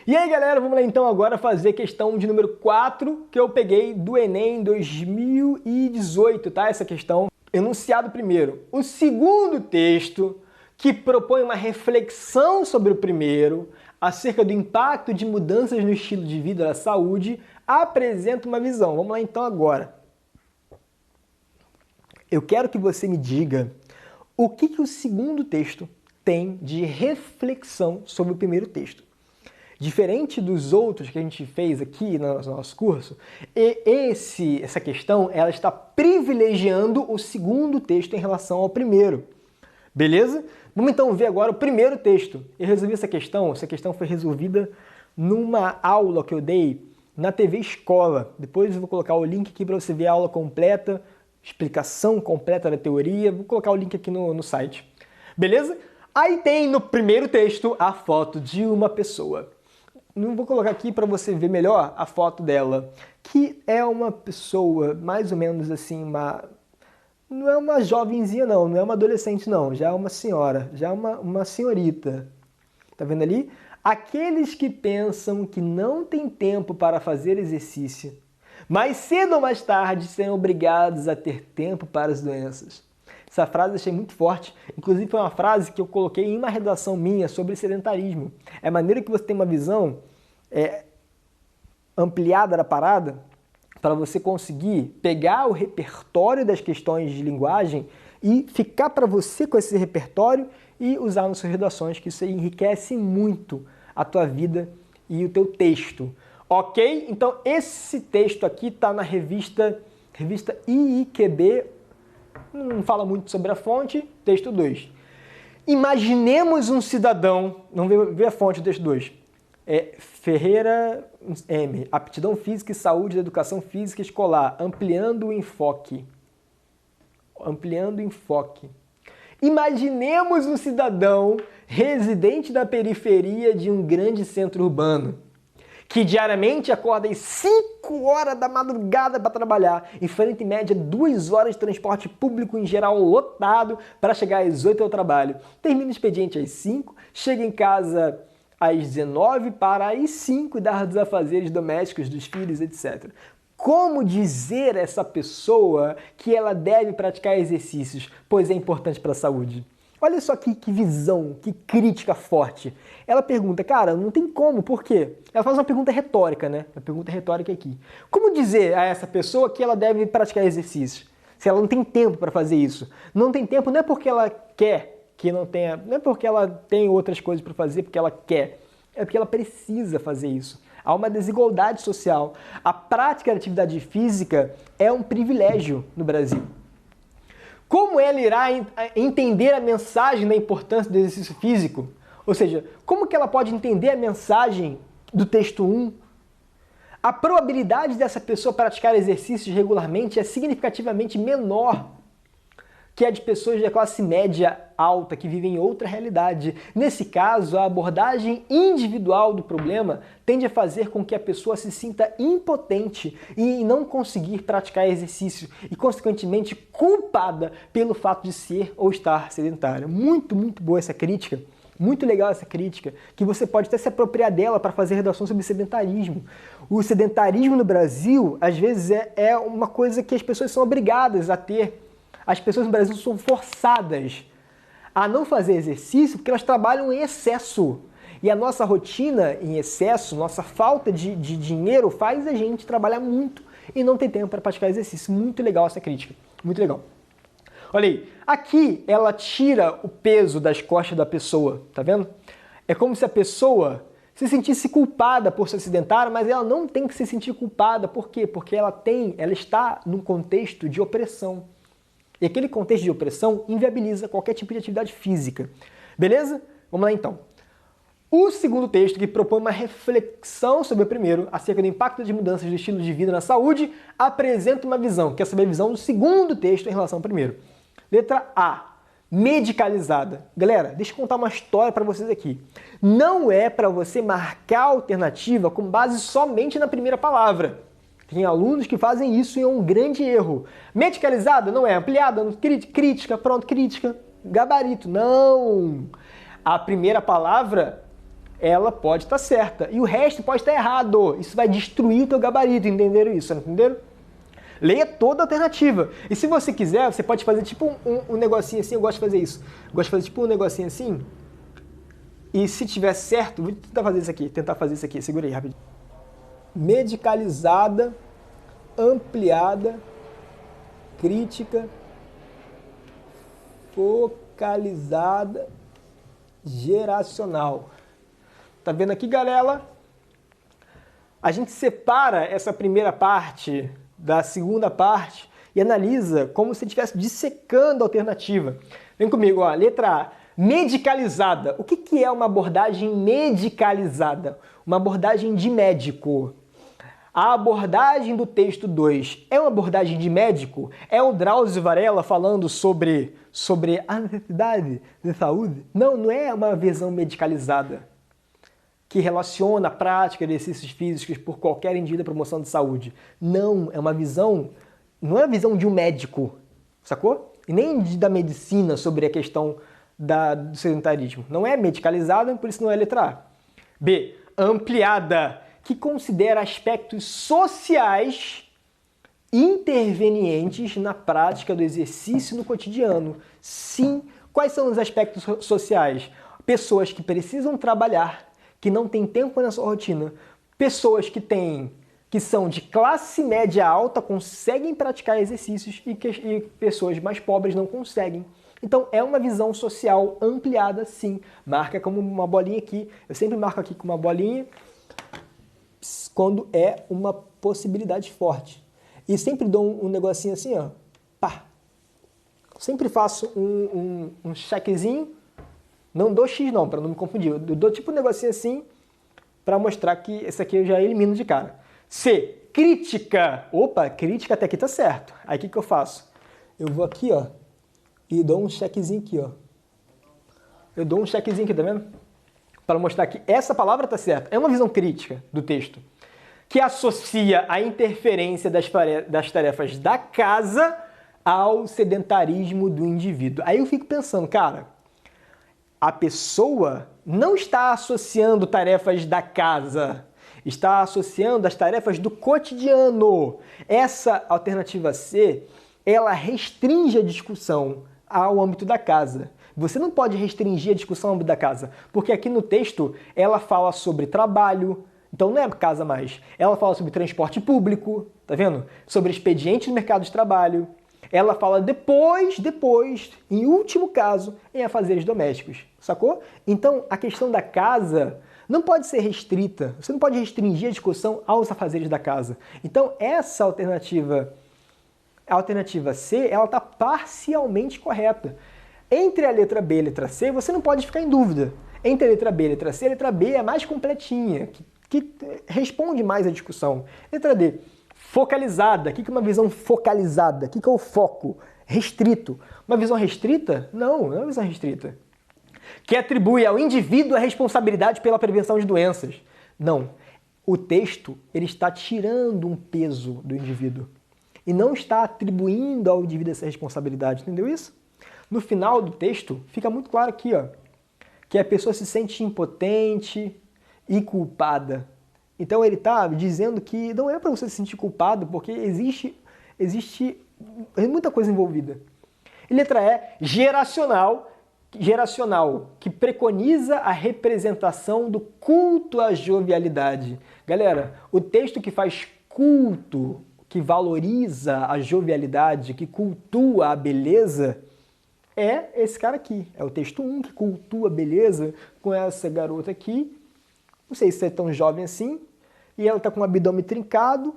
E aí, galera, vamos lá então agora fazer questão de número 4, que eu peguei do Enem 2018, tá? Essa questão. Enunciado primeiro. O segundo texto, que propõe uma reflexão sobre o primeiro, acerca do impacto de mudanças no estilo de vida da saúde, apresenta uma visão. Vamos lá então agora. Eu quero que você me diga o que o segundo texto tem de reflexão sobre o primeiro texto. Diferente dos outros que a gente fez aqui no nosso curso, essa questão ela está privilegiando o segundo texto em relação ao primeiro. Beleza? Vamos então ver agora o primeiro texto. Eu resolvi essa questão foi resolvida numa aula que eu dei na TV Escola. Depois eu vou colocar o link aqui para você ver a aula completa, explicação completa da teoria. Vou colocar o link aqui no site. Beleza? Aí tem no primeiro texto a foto de uma pessoa. Não vou colocar aqui para você ver melhor a foto dela, que é uma pessoa mais ou menos assim, não é uma jovenzinha não é uma adolescente não, já é uma senhora, já é uma senhorita. Tá vendo ali? Aqueles que pensam que não tem tempo para fazer exercício, mais cedo ou mais tarde serão obrigados a ter tempo para as doenças. Essa frase eu achei muito forte, inclusive foi uma frase que eu coloquei em uma redação minha sobre sedentarismo. É a maneira que você tem uma visão ampliada da parada para você conseguir pegar o repertório das questões de linguagem e ficar para você com esse repertório e usar nas suas redações, que isso enriquece muito a tua vida e o teu texto. Ok? Então esse texto aqui está na revista IIQB, não fala muito sobre a fonte, texto 2. Imaginemos um cidadão, não vê a fonte do texto 2, Ferreira M, aptidão física e saúde da educação física escolar, ampliando o enfoque. Imaginemos um cidadão residente da periferia de um grande centro urbano, que diariamente acorda às 5 horas da madrugada para trabalhar, enfrenta em média 2 horas de transporte público em geral lotado para chegar às 8 ao trabalho. Termina o expediente às 5, chega em casa às 19 para às 5 dar dos afazeres domésticos, dos filhos, etc. Como dizer a essa pessoa que ela deve praticar exercícios, pois é importante para a saúde? Olha só que visão, que crítica forte. Ela pergunta, cara, não tem como, por quê? Ela faz uma pergunta retórica, né? Uma pergunta retórica aqui. Como dizer a essa pessoa que ela deve praticar exercícios, se ela não tem tempo para fazer isso? Não tem tempo não é porque ela quer que não tenha, não é porque ela tem outras coisas para fazer, porque ela quer, é porque ela precisa fazer isso. Há uma desigualdade social. A prática da atividade física é um privilégio no Brasil. Como ela irá entender a mensagem da importância do exercício físico? Ou seja, como que ela pode entender a mensagem do texto 1? A probabilidade dessa pessoa praticar exercícios regularmente é significativamente menor que a de pessoas da classe média alta que vivem em outra realidade. Nesse caso, a abordagem individual do problema tende a fazer com que a pessoa se sinta impotente e não conseguir praticar exercício e, consequentemente, culpada pelo fato de ser ou estar sedentária. Muito, muito boa essa crítica. Muito legal essa crítica, que você pode até se apropriar dela para fazer redação sobre sedentarismo. O sedentarismo no Brasil, às vezes, é uma coisa que as pessoas são obrigadas a ter. As pessoas no Brasil são forçadas a não fazer exercício porque elas trabalham em excesso. E a nossa rotina em excesso, nossa falta de dinheiro faz a gente trabalhar muito e não ter tempo para praticar exercício. Muito legal essa crítica, muito legal. Olha aí, aqui ela tira o peso das costas da pessoa, tá vendo? É como se a pessoa se sentisse culpada por ser sedentária, mas ela não tem que se sentir culpada. Por quê? Porque ela está num contexto de opressão. E aquele contexto de opressão inviabiliza qualquer tipo de atividade física. Beleza? Vamos lá então. O segundo texto, que propõe uma reflexão sobre o primeiro, acerca do impacto de mudanças do estilo de vida na saúde, apresenta uma visão, que é saber a visão do segundo texto em relação ao primeiro. Letra A. Medicalizada. Galera, deixa eu contar uma história para vocês aqui. Não é para você marcar a alternativa com base somente na primeira palavra. Tem alunos que fazem isso e é um grande erro. Medicalizada não é ampliada, crítica, pronto, crítica, gabarito. Não! A primeira palavra ela pode estar certa. E o resto pode estar errado. Isso vai destruir o teu gabarito, entenderam isso? Entenderam? Leia toda a alternativa. E se você quiser, você pode fazer tipo um negocinho assim, eu gosto de fazer isso. Eu gosto de fazer tipo um negocinho assim. E se tiver certo, vou tentar fazer isso aqui, segura aí rapidinho. Medicalizada, ampliada, crítica, focalizada, geracional. Tá vendo aqui, galera? A gente separa essa primeira parte da segunda parte e analisa como se estivesse dissecando a alternativa. Vem comigo, ó, letra A. Medicalizada. O que é uma abordagem medicalizada? Uma abordagem de médico. A abordagem do texto 2 é uma abordagem de médico? É o Drauzio Varela falando sobre a necessidade de saúde? Não, não é uma visão medicalizada que relaciona a prática de exercícios físicos por qualquer indício da promoção de saúde. Não, é uma visão, não é a visão de um médico, sacou? E nem da medicina sobre a questão do sedentarismo. Não é medicalizada, por isso não é letra A. B, ampliada, que considera aspectos sociais intervenientes na prática do exercício no cotidiano. Sim, quais são os aspectos sociais? Pessoas que precisam trabalhar, que não têm tempo na sua rotina, pessoas que são de classe média alta conseguem praticar exercícios e pessoas mais pobres não conseguem. Então é uma visão social ampliada, sim. Marca como uma bolinha aqui. Eu sempre marco aqui com uma bolinha quando é uma possibilidade forte. E sempre dou um negocinho assim, ó. Pá. Sempre faço um checkzinho. Não dou X não, para não me confundir. Eu dou tipo um negocinho assim para mostrar que esse aqui eu já elimino de cara. C. Crítica. Opa, crítica até aqui tá certo. Aí o que eu faço? Eu vou aqui, ó, e dou um checkzinho aqui, ó. Eu dou um checkzinho aqui, tá vendo? Para mostrar que essa palavra tá certa. É uma visão crítica do texto, que associa a interferência das tarefas da casa ao sedentarismo do indivíduo. Aí eu fico pensando, cara, a pessoa não está associando tarefas da casa, está associando as tarefas do cotidiano. Essa alternativa C, ela restringe a discussão ao âmbito da casa. Você não pode restringir a discussão ao âmbito da casa, porque aqui no texto ela fala sobre trabalho, então não é casa mais. Ela fala sobre transporte público, tá vendo? Sobre expedientes no mercado de trabalho. Ela fala depois, em último caso, em afazeres domésticos, sacou? Então, a questão da casa não pode ser restrita, você não pode restringir a discussão aos afazeres da casa. Então, essa alternativa, a alternativa C, ela está parcialmente correta. Entre a letra B e a letra C, você não pode ficar em dúvida. Entre a letra B e a letra C, a letra B é mais completinha, que responde mais à discussão. Letra D, focalizada. O que é uma visão focalizada? O que é o foco? Restrito. Uma visão restrita? Não, não é uma visão restrita. Que atribui ao indivíduo a responsabilidade pela prevenção de doenças. Não. O texto ele está tirando um peso do indivíduo e não está atribuindo ao indivíduo essa responsabilidade. Entendeu isso? No final do texto, fica muito claro aqui, ó, que a pessoa se sente impotente e culpada. Então ele está dizendo que não é para você se sentir culpado, porque existe muita coisa envolvida. E letra E, geracional, que preconiza a representação do culto à jovialidade. Galera, o texto que faz culto, que valoriza a jovialidade, que cultua a beleza, é esse cara aqui. É o texto 1 que cultua a beleza com essa garota aqui. Não sei se é tão jovem assim. E ela está com o abdômen trincado.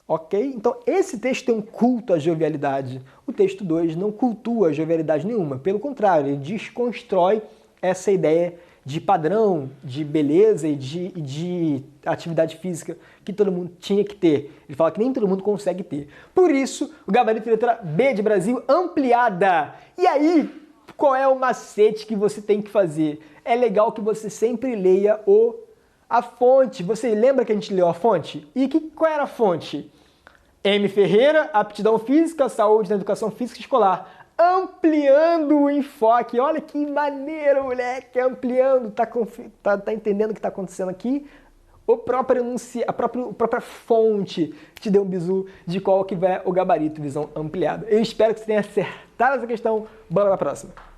Ok? Então, esse texto tem um culto à jovialidade. O texto 2 não cultua a jovialidade nenhuma. Pelo contrário, ele desconstrói essa ideia de padrão, de beleza e de atividade física que todo mundo tinha que ter. Ele fala que nem todo mundo consegue ter. Por isso, o gabarito de letra B de Brasil ampliada. E aí, qual é o macete que você tem que fazer? É legal que você sempre leia a fonte. Você lembra que a gente leu a fonte? E qual era a fonte? M. Ferreira, Aptidão Física, Saúde na Educação Física Escolar. ampliando o enfoque. Olha que maneiro, moleque, ampliando. Tá entendendo o que está acontecendo aqui? A própria fonte te deu um bizu de qual que vai o gabarito, visão ampliada. Eu espero que você tenha acertado essa questão. Bora para a próxima.